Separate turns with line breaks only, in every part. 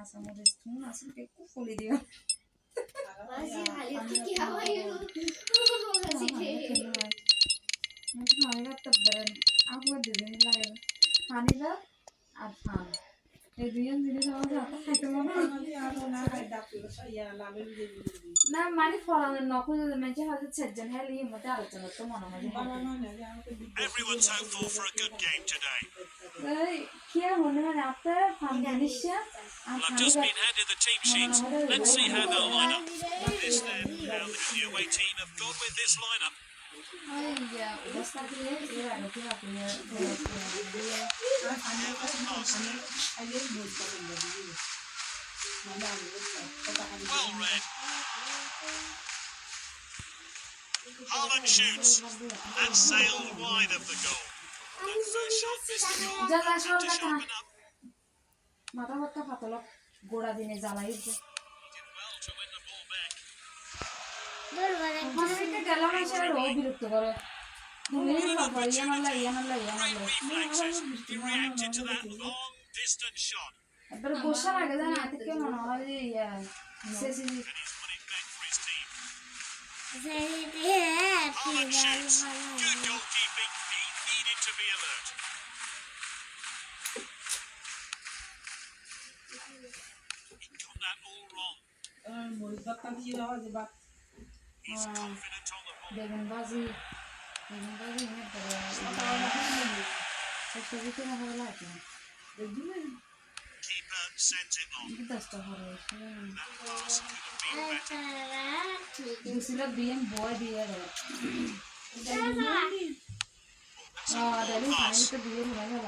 কাঁচামরিচ ধুন আছে একটু ফলি দিও পানিটা আর ফান এই দুজন জিনিস আমাদের হাতে খাইতে মনে না মানে ফলানোর নখ মানে হয়তো চারজন হ্যাঁ লিয়ে মধ্যে আলোচনা তো মনে হয়
Everyone's hopeful for a good game today.
কি আর মনে হয় আপনার ফান জিনিসটা
Well, I've just been handed the team sheets. Let's see how they'll line up. What is then how the new away team have gone with this lineup? Well read. Haaland shoots and sailed wide of the goal. That first shot missed the goal. Had to sharpen up.
মাথা ভর্তা ফাতল গোড়া দিনে জ্বালাই
He did well to win the ball back.
গেলাম এসে ও বিরক্ত করে
Great reflexes. He reacted to that long distance shot.
এবার বসার আগে জানা থেকে মনে হয় যে শেষ
And he's won it back for his team. Haaland shoots. Good goalkeeping. He needed to be alert. He got that all wrong. He's confident on the ball.
বেগুনবাজি এনে পড়ে ছবিতে না হবে লাগে
Keeper sends it long.
দশটা হবে
That pass could have been better.
দুসিল বিএম বয় দিয়ে দেয় দালি পানি তো দিয়ে হয়ে গেল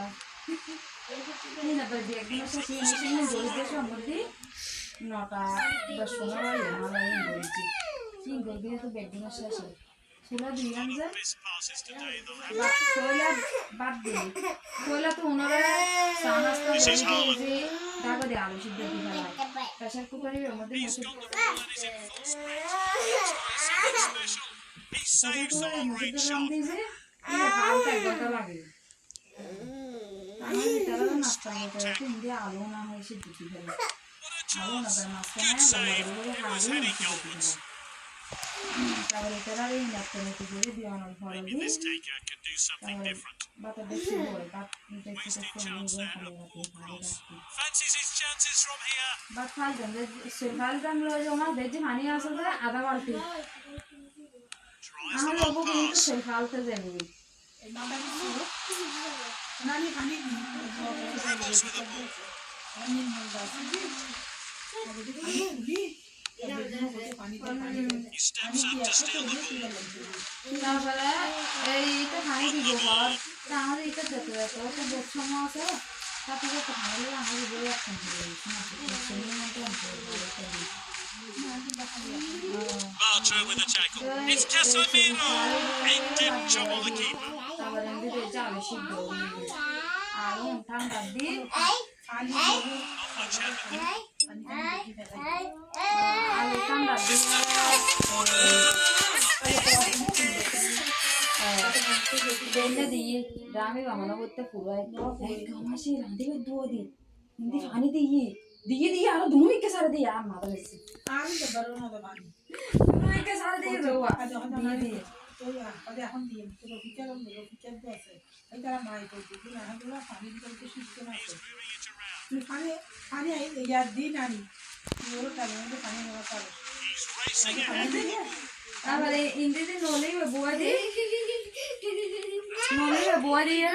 না বলবি একদিন শেষ মেশিনে দৌড়তে সম্বন্ধে 9টা 10 সময় হয় বলছি কি গলবি তো বেডিং শেষ ছোলা দিলাম যে
Missed passes today. They'll have
ছোলা বাদ দিই ছোলা তো ওনারা সানাস্তা দিয়ে দাগা দিয়ে আলু সিদ্ধ দিয়ে ফেলায় প্রেসার কুকারের মধ্যে
He's got the ball and is in full sprint. Something special. He saves the long range shot.
হালকা একটা লাগে আমি তারা নাস্তা করতে কিন্তু আলু না হয় সিদ্ধ দিয়ে ফেলে
What a
আলু না
chance.
তার মাঝখানে
Good save. It was
হালকা
heading goalwards.
তারপরে তারা এই নাস্তা নিতে গেলে দিওয়ানোর ফলে
Maybe this taker can do something different.
বাতা দেখতে হয় বাত
Wasted
দেখতে
chance
হয়
there. A poor cross. Fancies his chances from here.
Baat ফালতাম যে ফালতাম লয়ে ওনা বেজি পানি আসলে আধা বালতি
Tries the
আমার
long
লোক কিন্তু
pass.
ফালতে যাবে
Dribbles with the ball. He steps up to steal the ball.
তারপরে এইটা পানি দিব ঘর আমাদের এটা দেখতে দেখো তো বছর আছে তারপরে তো ভালো আমাদের বই এখন
Bartra with a tackle. It's Casemiro. He didn't trouble the keeper.
তারপরে এমনি যাবে সিদ্ধ আর ঠান্ডা দিয়ে
Not much happened.
আলু ঠান্ডা দিয়ে বেলে দিয়ে গ্রামে বানানো করতে পুরো মাসি রাঁধিবে দুও দি হিন্দি পানি দিয়ে দিয়ে দিয়ে আরো দুমিকে সারে দিয়ে আর মাথা বেশি দুমিকে সারে দিয়ে রোয়া দিয়ে দিয়ে
এখন দিয়ে আছে এই তারা মাই করছে না হলো পানি দিতে শিখতে না
He's moving it around.
তুই পানি ইয়ার দিন আনি ওর কারণে পানি নেওয়া পারে
He's racing ahead with the ball.
তারপরে হিন্দিতে নলেই বুয়া দিয়ে নলেই বুয়া দিয়ে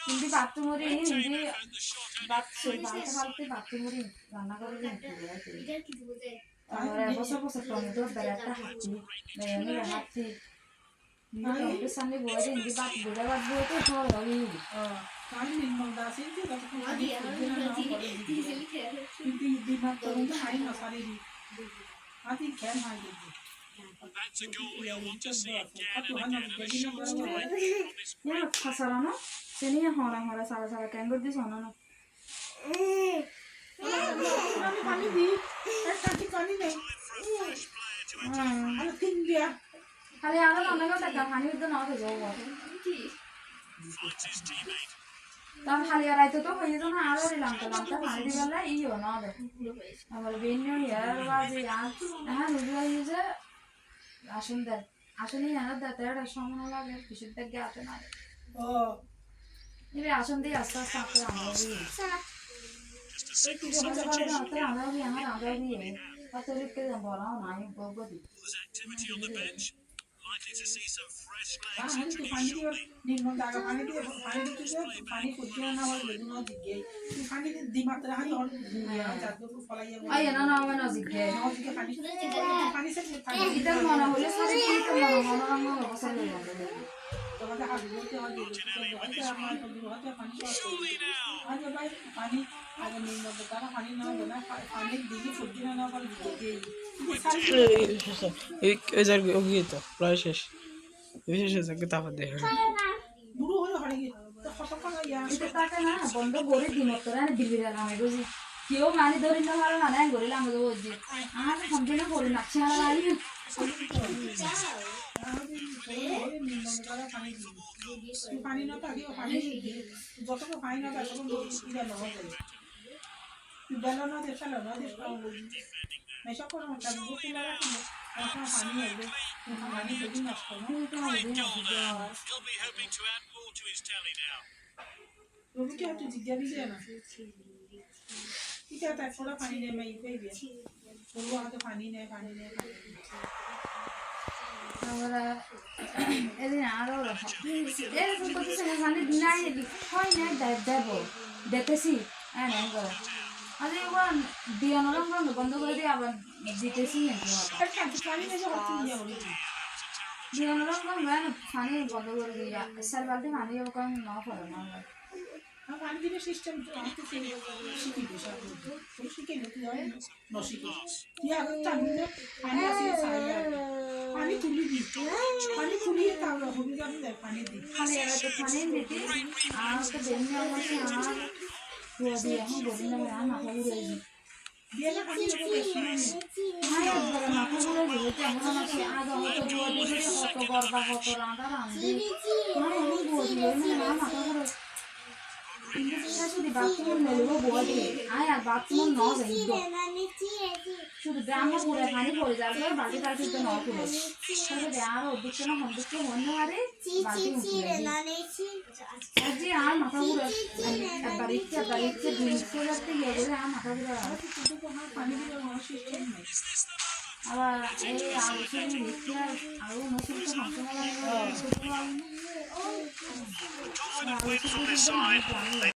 হিন্দি বাথরুমে হিন্দি
Found the shot
ফালতে ফালতে বাথরুমে রান্না করে তারপরে বছর বছর টমেটো বেড়াটা হাঁচি বেড়ানো হাঁচি টমেটোর সামনে বুয়া দিয়ে হিন্দি বাদ বুড়া বাদ বুয়া তো সব হবে
পানি নির্মল দাস কিন্তু দিমাগ তখন তো পানি না পানি আতি খেল হয় কিন্তু
That's a goal you'll want to see again and again, and a short strike from this
Ya
great
kasarana seni ya hora sara sara kengur di sono no
পানি দি একটা কি পানি নেই
time for a fresh player to enter.
আর তিন দিয়া
খালি আরো রান্না করতে পানি তো না তো যাও
Finds his teammate.
তখন খালি আড়াইতে তো হয়ে যেত না আরো লামটা লামটা পানি দিবেলা ইও না দে আবার বেন্য ইয়ার বাজে হ্যাঁ রুজু যে আসুন দেয় আসলে জানার দাঁতের সময় লাগে কিসের দিকে আসে না
ও
এবার আসুন দিয়ে আস্তে আস্তে আপনার আমরা দিয়ে
Just a
এই
single
কিছু হতে
substitution.
পারে আমরা দিয়ে আমার আমরা দিয়ে কত লিখতে বলাও নাই বগদি
There's activity on the bench. Likely to see some fresh
হ্যাঁ
legs
হ্যাঁ তো
introduced
পানি দিয়ে
shortly.
নির্মল দাগা পানি দিয়ে পানি করতে না হয় লেগুন দিকে পানি দি মাত্রা হাই অন দুনিয়া জাদু ফলাইয়া
আই না না আমার নজিক গে
নদীকে পানি পানি সে পানি
এটা মনে হলে সারে কি তো মনোরম অবস্থা হয়ে যাবে
তোমাদের হাত ধরতে হয় যে আমার তো হাতে পানি
Surely now.
আগে ভাই পানি আগে নির্মল দাগা পানি না হবে না পানি দিকে ফুটতে না পারে দিকে
এই যার ওগিয়ে তো প্রায় শেষ শেষ আগে তারপর দেখে
বুড়ো হয়ে হারিয়ে গেছে তো কতক্ষণ ইয়া
এটা তাকে না বন্ধ করে দিন তোরা বিবিরা নামে বুঝি কেউ মানি ধরি না ভালো না নাই গরিলা আমাকে বুঝি আর সম্পূর্ণ করে নাচছে আর আই
পানি না থাকে পানি যতক্ষণ পানি না থাকে তখন ইয়া না হয় বেলা না দেশা না দেশ পাও মেশা করে মত বুঝতে লাগা এখন পানি হবে পানি যদি নষ্ট না
Great goal there. He'll be hoping to add more to his tally now.
রবি কি একটু জিজ্ঞাসা দিছে না ঠিক আছে তারপরে পানি নেই মাই পেয়ে বলবো হাতে পানি নেই
আমরা এদিন আরো এরকম করতেছে না মানে নাই হয় না দেব দেখতেছি হ্যাঁ নাই করে আরে ওয়ান দিয়ানোর বন্ধ করে দিয়ে আবার দিতেছি নাকি
পানি নেই হচ্ছে ইয়া বলি
দিয়ানোর পানি বন্ধ করে দিয়ে সার বালতি পানি ওখান না করে না
পানি দিলে সিস্টেম তো শিখি সব শিখে নিতে হয় নশিকে তুই আগে টানলে পানি আসে পানি তুলি দি পানি তুলি তাহলে হবি যাবে পানি দি
খালি এরা তো পানি দিতে আর তো দেনি আমাকে আর পুরো দিয়ে এখন বলি না আর মাথা ঘুরে গেছে
দিয়ে না পানি দেবো বেশি
হ্যাঁ একবার মাথা ঘুরে গেছে এমন আছে আজ হয়তো পুরো দিয়ে কত গরবা কত রান্না রান্ধি হ্যাঁ আমি বলি মানে মাথা ঘুরে শুধু বাথরুম মেলবো বলে আয় আর বাথরুম ন যাই শুধু গ্রামে পড়ে পানি পড়ে যার পরে বালতি টালতি তো ন খুলে তাহলে আর অভিজ্ঞ না অভিজ্ঞ মনে হারে বালতি উঠে আর মাথা ঘুরে একবার ইচ্ছে দুই রাখতে গিয়ে বলে আর মাথা ঘুরে
পানি দিলে আমার সিস্টেম নেই
আবার এই আলোচনা লিখতে আরো নতুন তো
Confident win from this side. They